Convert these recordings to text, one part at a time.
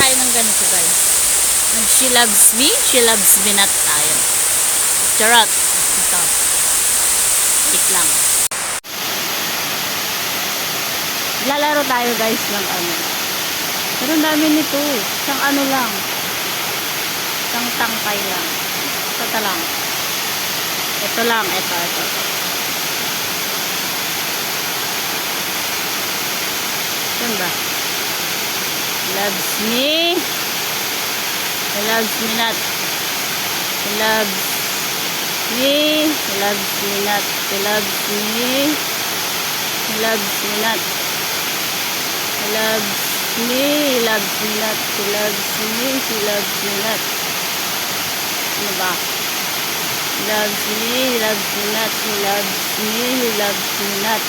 tayo ng ganito guys. She loves me not tayo. Charot. Ito. Tik lang. Lalaro tayo guys ng ano. Pero ang dami nito. Isang ano lang. Isang tangkay lang. Ito lang. Ito lang. Ito. Saan ba? Loves me. He loves me not. He loves me. He loves me not. He loves me. He loves me not. He loves me. He loves me not. He loves me. He loves me not. Ano ba? He loves me. He loves me not. He loves me. He loves me not.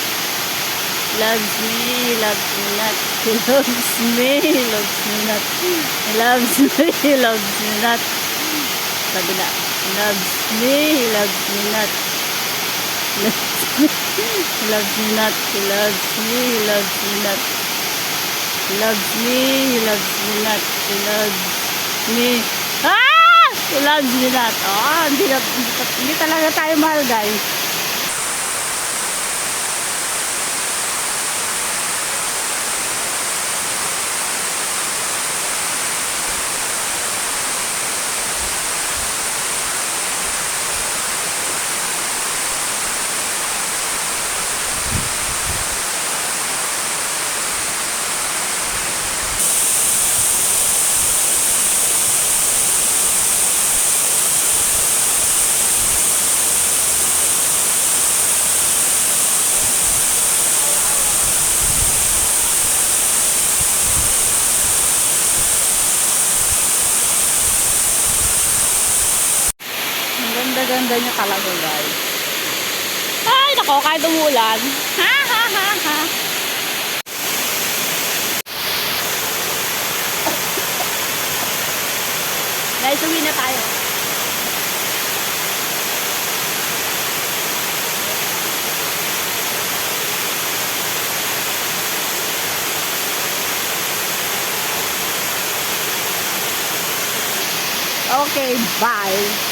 Loves me, he loves me not. He loves me, he loves me not. He loves me, he loves me not. Sabi na, he loves me, he loves me not. He loves me not. He loves me, he loves me not. He loves me, he loves me not. He loves me. Ah! He loves me not. Oh, hindi talaga tayo mahal guys. Ganda niya talaga guys. Ay nako, kahit umulan. Ha ha ha ha. Guys, uwi na tayo. Okay, bye.